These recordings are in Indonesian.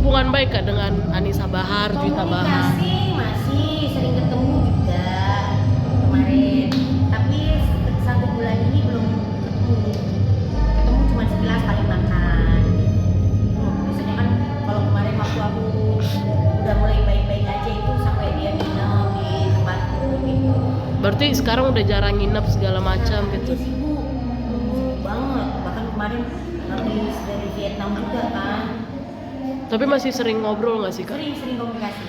hubungan baik Kak dengan Anissa Bahar, Juwita Bahar? Komunikasi masih sering ketemu juga kemarin, tapi satu bulan ini belum ketemu cuma sekilas paling makan. Biasanya kan kalau kemarin waktu aku udah mulai baik-baik aja itu sampai dia nginep di tempatku gitu. Berarti sekarang udah jarang nginep segala macam gitu. Dia sibuk banget, bahkan kemarin habis dari Vietnam juga kan. Tapi masih sering ngobrol nggak sih Kak? Sering komunikasi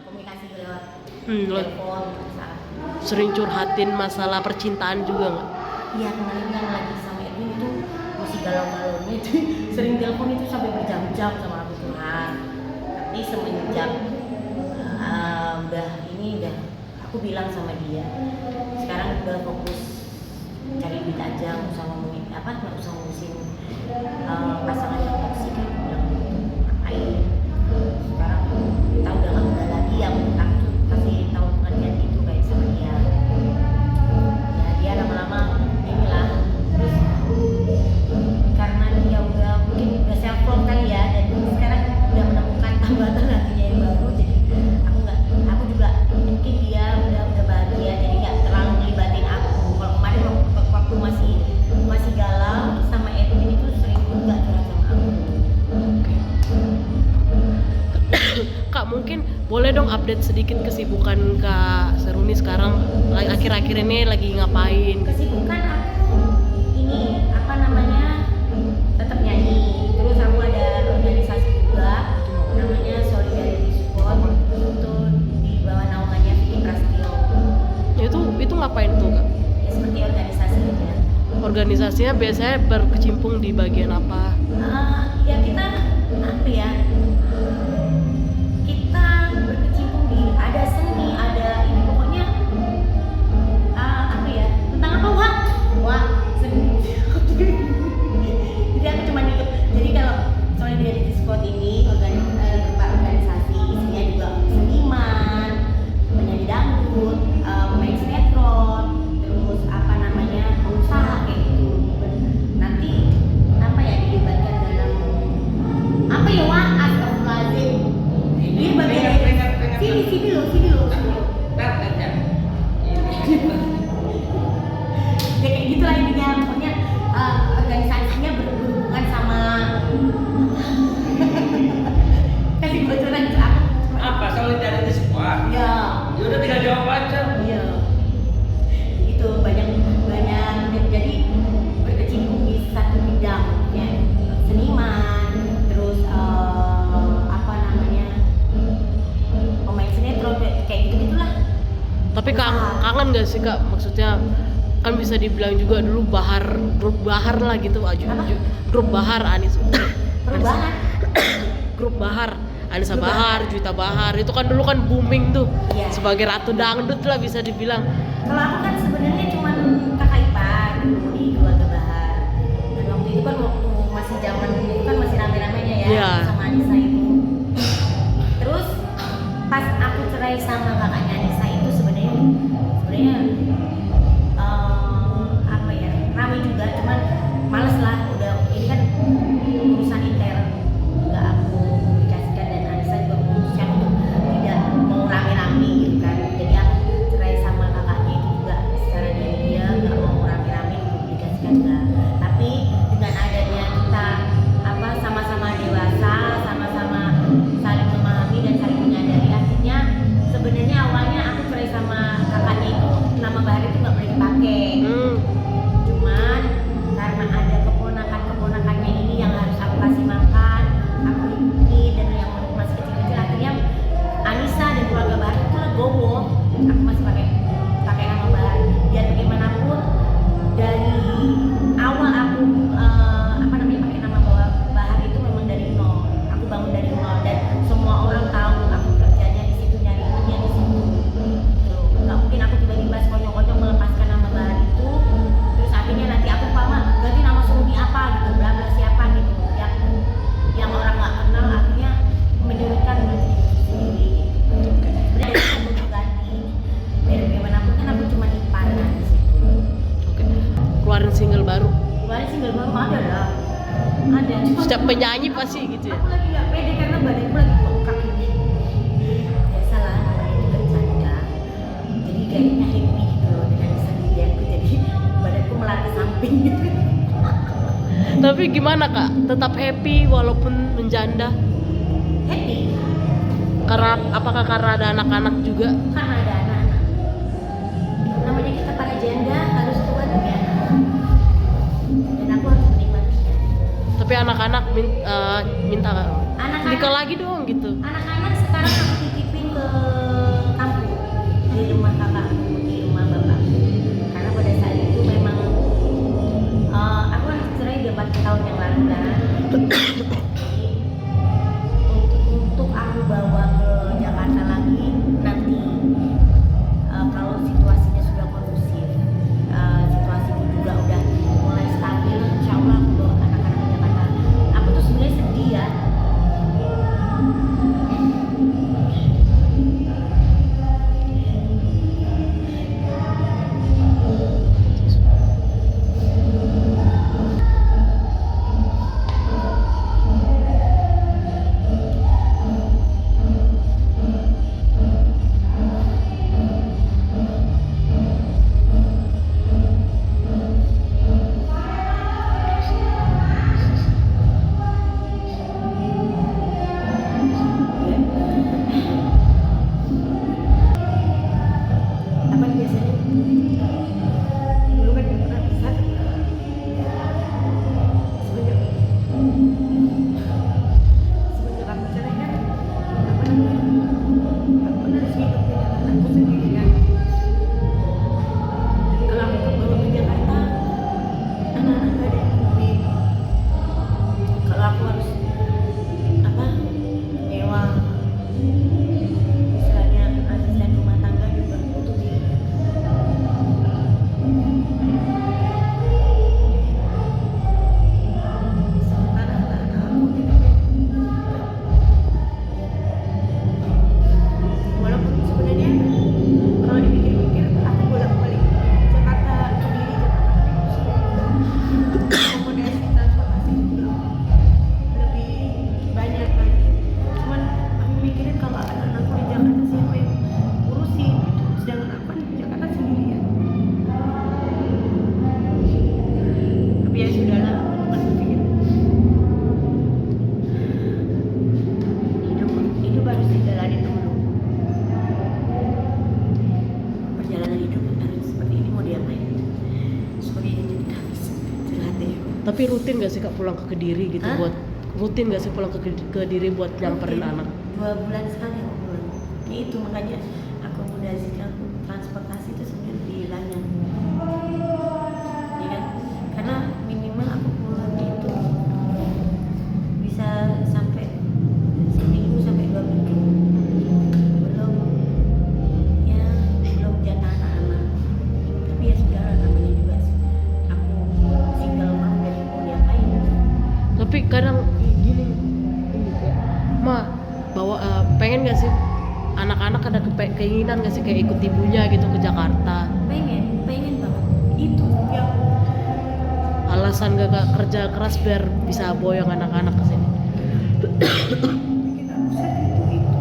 komunikasi lewat Lewat. telepon saat. Sering curhatin masalah percintaan juga nggak? Iya, kemarin kan lagi sama Edwin itu masih galau-galaunya itu sering telepon itu sampai berjam-jam sama aku Tuhan. Tapi semenjak udah aku bilang sama dia sekarang udah fokus cari duit aja, nggak usah ngomongin nggak usah ngurusin pasangan yang toksik, aku bilang gitu. Ngapain sekarang kita udah nggak muda lagi ya, aku tuh kasih tahu pengertian itu kayak sama dia. Ya dia lama-lama inilah, terus karena dia udah mungkin udah self love kali ya, dan sekarang udah menemukan tambatan hatinya yang baru, jadi aku juga mungkin dia udah bahagia, jadi nggak terlalu ngelibatin aku. Kalau kemarin waktu masih galau sama Edwin itu sering juga curhat sama aku. Kak mungkin boleh dong update sedikit kesibukan Kak Seruni sekarang akhir-akhir ini lagi ngapain? Kesibukan aku ini tetap nyanyi, terus aku ada organisasi juga namanya Solidarity Support, itu di bawah naungannya Vicky Prasetyo. Ya, itu ngapain tuh Kak? Ya seperti organisasi aja. Organisasinya biasanya berkecimpung di bagian apa? Ya kita kita berkecimpung di ada seni, ada ini pokoknya tentang apa wah seni. Jadi aku cuma ikut. Jadi kalau soalnya di spot ini organisasi isinya juga seniman, penyanyi dangdut, pemain sinetron, terus pengusaha kayak gitu. Nanti dilibatkan dalam astagfirullahaladzim. Dilibatkan sini loh. Ya kayak gitulah intinya, pokoknya organisasinya berhubungan sama kasih bocoran ke aku. Apa solidaritas semua? Ya. Ya udah tinggal jawab aja. Iya. Itu banyak jadi berkecimpung di satu bidang ya, seniman, terus pemain sinetron kayak gitu-gitulah. Tapi kangen gak sih Kak? Maksudnya kan bisa dibilang juga dulu grup Bahar lah gitu grup Bahar Perubahan. Grup Bahar Anissa Bahar, Juwita Bahar itu kan dulu kan booming tuh. Iya. Sebagai ratu dangdut lah bisa dibilang. Kalau aku kan sebenarnya cuma kakak ipar dulu di keluarga Bahar. Dan waktu itu kan masih zaman itu kan masih rame-ramenya ya, Iya. sama Anissa itu. Terus pas aku cerai sama kakaknya Anissa itu sebenarnya rame juga, cuman males lah, udah ini kan urusan intern nggak aku publikasikan, dan Anissa juga memutuskan untuk tidak mau rame-rame gitu kan. Jadi aku cerai sama kakaknya itu juga secara dia nggak mau rame-rame dipublikasikan enggak. Tapi dengan adanya kita sama-sama dewasa, sama-sama saling memahami dan saling menyadari, akhirnya sebenarnya awalnya aku cerai sama kakaknya itu nama Bahar itu nggak boleh dipakai. Cuman karena ada keponakannya ini yang harus aku kasih makan, aku ikuti, dan yang masih kecil-kecil, akhirnya Anissa dan keluarga Bahar itu legowo. Aku masih pakai nama Bahar. Biar bagaimanapun dari awal aku pakai nama Bahar itu memang dari nol. Aku bangun dari nol, dan semua orang tahu aku kerjanya di situ, nyari duitnya di situ. Nggak mungkin aku tiba-tiba sekonyong-konyong melepaskan nama Bahar itu, terus akhirnya nanti aku ganti nama Seruni apa gitu, bla bla siapa gitu, yang orang nggak kenal, akhirnya menyulitkan diri sendiri gitu. Sebenarnya aku mau ganti, biar bagaimanapun kan aku cuma ipar kan di situ. Oke. Keluarin single baru. Ada lah. Ada. Cuma Setiap penyanyi pasti gitu ya. aku lagi nggak pede ini karena badanku lagi bengkak ini. Biasalah namanya juga janda. Jadi kayaknya happy gitu loh dengan kesendirianku. Jadi badanku melari ke samping gitu. Tapi gimana kak? Tetap happy walaupun menjanda? Happy Karena apakah karena ada anak-anak juga? karena ada anak-anak. Namanya kita para janda harus kuat demi anak-anak. Dan aku harus menikmatinya. Tapi anak-anak minta Anak-anak- nikah lagi dong gitu. Anak-anak sekarang aku titipin ke kampung di rumah kakakku, di rumah bapakku. Karena pada saat itu memang aku kan cerai udah 4 tahun yang lalu kan. Jadi untuk aku bawa ke Jakarta lagi nanti kalau situasinya sudah kondusif, situasiku juga udah mulai stabil, insya Allah aku bawa anak-anak ke Jakarta. Aku tuh sebenarnya sedih ya. Apa biasanya dulu kan nggak pernah bisa semenjak aku cerai kan apa namanya aku kan harus hidup dengan anakku sendiri kan. Kalau aku bawa ke Jakarta anak-anak gak ada yang nungguin. Kalau aku harus apa nyewa istilahnya asisten rumah tangga juga butuh biaya. Sementara anak-anak aku titipin. Walaupun sebenarnya kalau dipikir-pikir aku bolak-balik Jakarta Kediri akomodasi transportasi juga lebih banyak kan. Cuman aku mikirin kalau anak-anakku di Jakarta siapa yang ngurusin gitu. Sedangkan aku kan di Jakarta sendirian. Tapi ya sudahlah, bukan berpikir. Hidup harus dijalani dulu. Perjalanan hidup harus seperti ini, mau diapain? Sebagai yang jadi habis curhat deh. Tapi rutin gak sih kak pulang ke Kediri gitu Hah? buat rutin gak sih pulang ke Kediri buat nyamperin anak? 2 bulan sekali aku pulang. Ya itu makanya akomodasi transportasi itu sebenarnya lebih banyak. Ya kan? Karena minimal aku pulang itu bisa sampai seminggu sampai 2 minggu. Belum ya belum jatah anak-anak. Tapi ya sudah namanya juga aku single mom jadi mau diapain. Tapi kadang gini kayak, Ma bawa pengen gak sih anak-anak ada keinginan gak sih kayak ikut ibunya gitu ke Jakarta? Pengen banget. Itu yang Alasan gak kak kerja keras biar bisa boyong anak-anak ke sini. bikin aku sedih itu.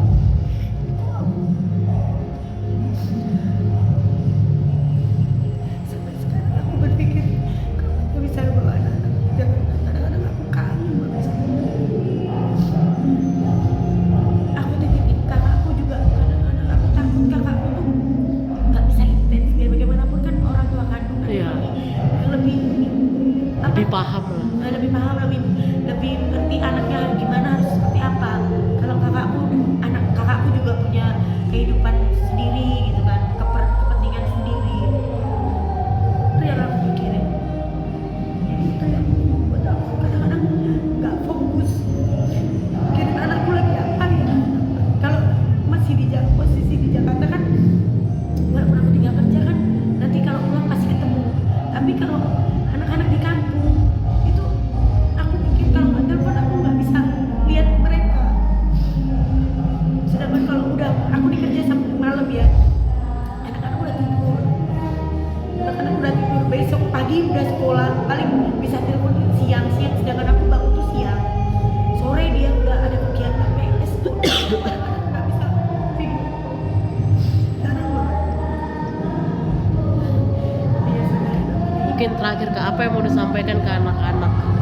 Sampai sekarang aku berpikir kalau aku bisa bawa anak-anak jangan anak-anak aku kangen banget sama aku titipin kakakku juga karena anak aku takut kakakku tuh nggak bisa intens biar bagaimanapun kan orang tua kandung kan Iya. yang lebih apa, Lebih paham lah. lebih paham lebih ngerti anaknya gimana harus seperti apa. Kalau anak kakakku juga punya kehidupan sendiri gitu kan, kepentingan sendiri. Itu yang aku pikirin. Jadi itu yang buat aku kadang-kadang nggak fokus mikirin anakku lagi apa ya. Kalau masih posisi di Jakarta kan walaupun aku tinggal kerja kan nanti kalau pulang pasti ketemu. Tapi kalau anak-anak di kampung itu aku pikir kalau nggak telepon aku nggak bisa lihat mereka. Sedangkan kalau udah aku di kerja sama terakhir ke apa yang mau disampaikan ke anak-anak?